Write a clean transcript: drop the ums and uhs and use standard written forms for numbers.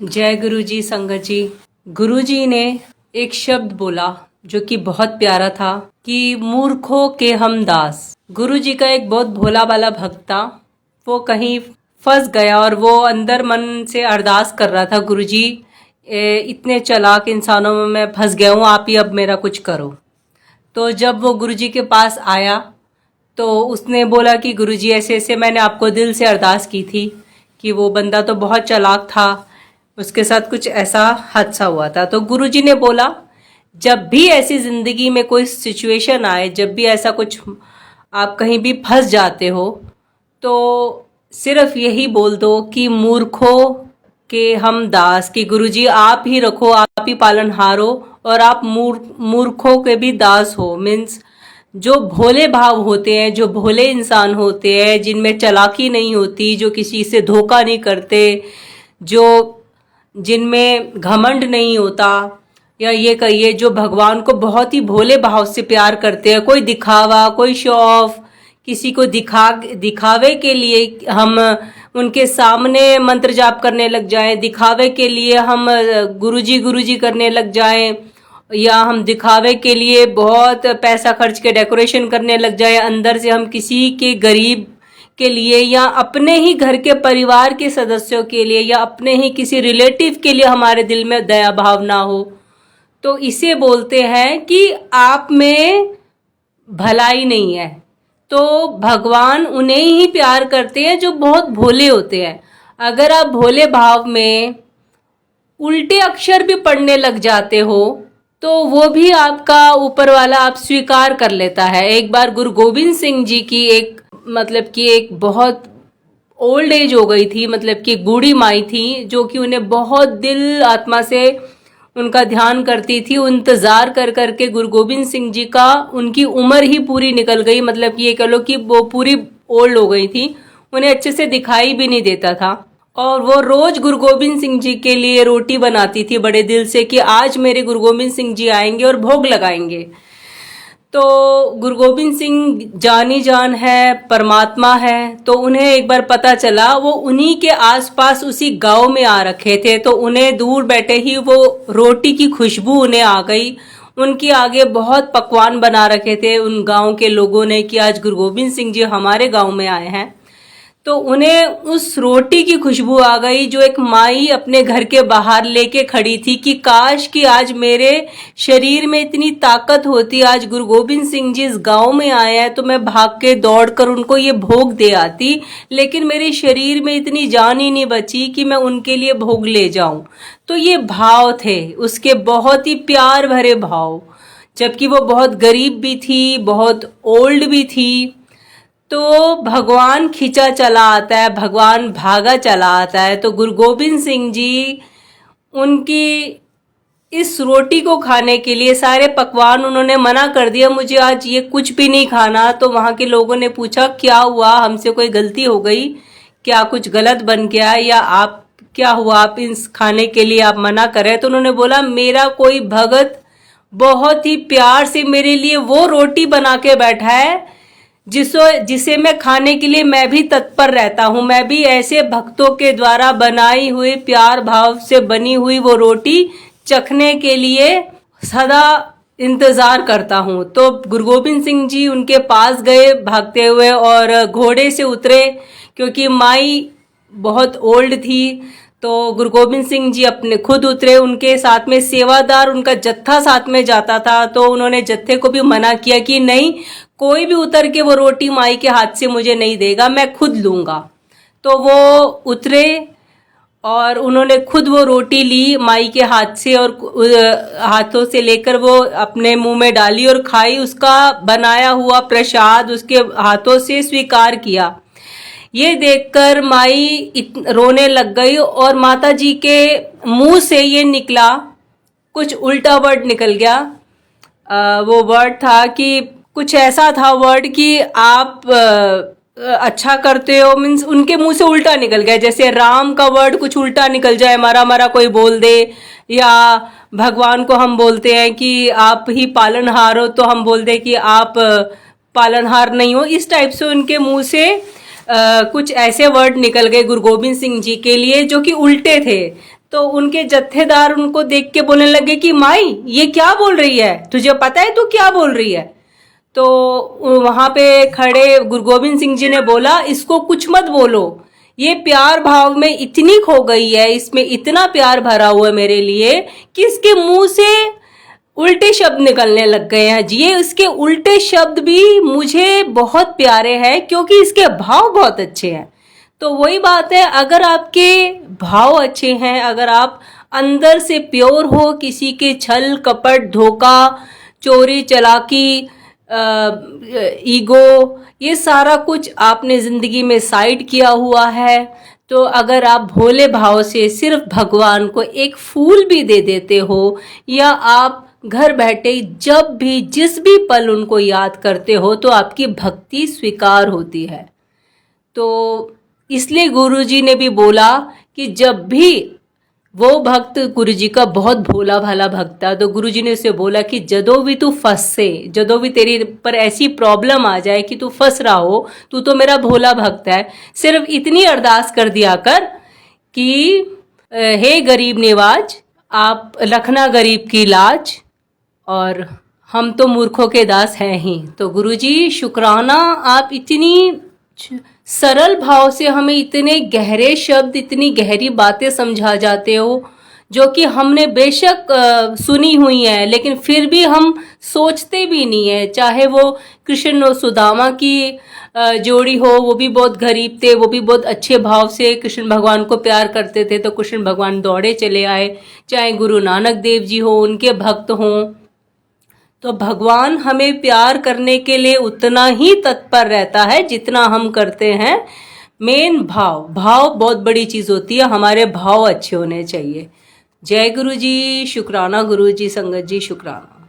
जय गुरु जी संगत जी। गुरु जी ने एक शब्द बोला जो कि बहुत प्यारा था कि मूर्खों के हम दास। गुरु जी का एक बहुत भोला वाला भक्त था, वो कहीं फंस गया और वो अंदर मन से अरदास कर रहा था, गुरु जी इतने चालाक इंसानों में मैं फंस गया हूँ, आप ही अब मेरा कुछ करो। तो जब वो गुरु जी के पास आया तो उसने बोला कि गुरु जी ऐसे ऐसे मैंने आपको दिल से अरदास की थी कि वो बंदा तो बहुत चालाक था, उसके साथ कुछ ऐसा हादसा हुआ था। तो गुरुजी ने बोला जब भी ऐसी जिंदगी में कोई सिचुएशन आए, जब भी ऐसा कुछ आप कहीं भी फंस जाते हो तो सिर्फ यही बोल दो कि मूर्खों के हम दास, कि गुरुजी आप ही रखो, आप ही पालनहार हो और आप मूर्खों के भी दास हो। मीन्स जो भोले भाव होते हैं, जो भोले इंसान होते हैं, जिनमें चालाकी नहीं होती, जो किसी से धोखा नहीं करते, जो जिनमें घमंड नहीं होता, या ये कहिए जो भगवान को बहुत ही भोले भाव से प्यार करते हैं। कोई दिखावा, कोई शो ऑफ, किसी को दिखावे के लिए हम उनके सामने मंत्र जाप करने लग जाएं, दिखावे के लिए हम गुरुजी करने लग जाएं, या हम दिखावे के लिए बहुत पैसा खर्च के डेकोरेशन करने लग जाएं, अंदर से हम किसी के गरीब के लिए या अपने ही घर के परिवार के सदस्यों के लिए या अपने ही किसी रिलेटिव के लिए हमारे दिल में दया भाव ना हो, तो इसे बोलते हैं कि आप में भलाई नहीं है। तो भगवान उन्हें ही प्यार करते हैं जो बहुत भोले होते हैं। अगर आप भोले भाव में उल्टे अक्षर भी पढ़ने लग जाते हो तो वो भी आपका ऊपर वाला आप स्वीकार कर लेता है। एक बार गुरु गोविंद सिंह जी की एक बहुत ओल्ड एज हो गई थी, मतलब कि बूढ़ी माई थी जो कि उन्हें बहुत दिल आत्मा से उनका ध्यान करती थी। इंतजार कर करके गुरु गोविंद सिंह जी का उनकी उम्र ही पूरी निकल गई, मतलब कि ये कह लो कि वो पूरी ओल्ड हो गई थी, उन्हें अच्छे से दिखाई भी नहीं देता था। और वो रोज गुरु गोविंद सिंह जी के लिए रोटी बनाती थी बड़े दिल से कि आज मेरे गुरु गोविंद सिंह जी आएंगे और भोग लगाएंगे। तो गुरु गोविंद सिंह जानी जान है, परमात्मा है, तो उन्हें एक बार पता चला वो उन्हीं के आसपास उसी गांव में आ रखे थे, तो उन्हें दूर बैठे ही वो रोटी की खुशबू उन्हें आ गई। उनके आगे बहुत पकवान बना रखे थे उन गांव के लोगों ने कि आज गुरु गोविंद सिंह जी हमारे गांव में आए हैं। तो उन्हें उस रोटी की खुशबू आ गई जो एक माई अपने घर के बाहर लेके खड़ी थी कि काश कि आज मेरे शरीर में इतनी ताकत होती, आज गुरु गोविंद सिंह जी इस गांव में आए हैं तो मैं भाग के दौड़ कर उनको ये भोग दे आती, लेकिन मेरे शरीर में इतनी जान ही नहीं बची कि मैं उनके लिए भोग ले जाऊं। तो ये भाव थे उसके, बहुत ही प्यार भरे भाव, जबकि वो बहुत गरीब भी थी, बहुत ओल्ड भी थी। तो भगवान खींचा चला आता है, भगवान भागा चला आता है। तो गुरु गोविंद सिंह जी उनकी इस रोटी को खाने के लिए सारे पकवान उन्होंने मना कर दिया, मुझे आज ये कुछ भी नहीं खाना। तो वहाँ के लोगों ने पूछा क्या हुआ, हमसे कोई गलती हो गई क्या, कुछ गलत बन गया, या आप क्या हुआ, आप इस खाने के लिए आप मना कर रहे हैं। तो उन्होंने बोला मेरा कोई भगत बहुत ही प्यार से मेरे लिए वो रोटी बना के बैठा है जिसे मैं खाने के लिए मैं भी तत्पर रहता हूँ। मैं भी ऐसे भक्तों के द्वारा बनाई हुई प्यार भाव से बनी हुई वो रोटी चखने के लिए सदा इंतजार करता हूँ। तो गुरु गोविंद सिंह जी उनके पास गए भागते हुए और घोड़े से उतरे, क्योंकि माई बहुत ओल्ड थी। तो गुरु गोविंद सिंह जी अपने खुद उतरे, उनके साथ में सेवादार उनका जत्था साथ में जाता था। तो उन्होंने जत्थे को भी मना किया कि नहीं, कोई भी उतर के वो रोटी माई के हाथ से मुझे नहीं देगा, मैं खुद लूंगा। तो वो उतरे और उन्होंने खुद वो रोटी ली माई के हाथ से और हाथों से लेकर वो अपने मुंह में डाली और खाई। उसका बनाया हुआ प्रसाद उसके हाथों से स्वीकार किया। ये देखकर माई रोने लग गई और माता जी के मुंह से ये निकला, कुछ उल्टा वर्ड निकल गया। वो वर्ड था कि कुछ ऐसा था वर्ड कि आप अच्छा करते हो, मीन्स उनके मुंह से उल्टा निकल गया। जैसे राम का वर्ड कुछ उल्टा निकल जाए, मरा मरा कोई बोल दे, या भगवान को हम बोलते हैं कि आप ही पालनहार हो तो हम बोल दे कि आप पालनहार नहीं हो। इस टाइप से उनके मुंह से कुछ ऐसे वर्ड निकल गए गुरु गोविंद सिंह जी के लिए जो कि उल्टे थे। तो उनके जत्थेदार उनको देख के बोलने लगे कि माई ये क्या बोल रही है, तुझे पता है तू क्या बोल रही है। तो वहां पे खड़े गुरु गोविंद सिंह जी ने बोला इसको कुछ मत बोलो, ये प्यार भाव में इतनी खो गई है, इसमें इतना प्यार भरा हुआ है मेरे लिए कि इसके मुंह से उल्टे शब्द निकलने लग गए हैं जी। ये इसके उल्टे शब्द भी मुझे बहुत प्यारे हैं क्योंकि इसके भाव बहुत अच्छे हैं। तो वही बात है, अगर आपके भाव अच्छे हैं, अगर आप अंदर से प्योर हो, किसी के छल कपट धोखा चोरी चालाकी ईगो ये सारा कुछ आपने जिंदगी में साइड किया हुआ है, तो अगर आप भोले भाव से सिर्फ भगवान को एक फूल भी दे देते हो, या आप घर बैठे जब भी जिस भी पल उनको याद करते हो, तो आपकी भक्ति स्वीकार होती है। तो इसलिए गुरुजी ने भी बोला कि जब भी वो भक्त गुरुजी का बहुत भोला भाला भक्त था, तो गुरुजी ने उसे बोला कि जदों भी तू फंसे, जदों भी तेरी पर ऐसी प्रॉब्लम आ जाए कि तू फंस रहा हो, तू तो मेरा भोला भक्त है, सिर्फ इतनी अरदास कर दिया कर कि हे गरीब निवाज आप रखना गरीब की लाज, और हम तो मूर्खों के दास हैं ही। तो गुरुजी शुक्राना, आप इतनी सरल भाव से हमें इतने गहरे शब्द, इतनी गहरी बातें समझा जाते हो जो कि हमने बेशक सुनी हुई है, लेकिन फिर भी हम सोचते भी नहीं है। चाहे वो कृष्ण और सुदामा की जोड़ी हो, वो भी बहुत गरीब थे, वो भी बहुत अच्छे भाव से कृष्ण भगवान को प्यार करते थे, तो कृष्ण भगवान दौड़े चले आए। चाहे गुरु नानक देव जी हो, उनके भक्त हों, तो भगवान हमें प्यार करने के लिए उतना ही तत्पर रहता है जितना हम करते हैं। मेन भाव बहुत बड़ी चीज होती है, हमारे भाव अच्छे होने चाहिए। जय गुरु जी, शुक्राना गुरु जी, संगत जी शुक्राना।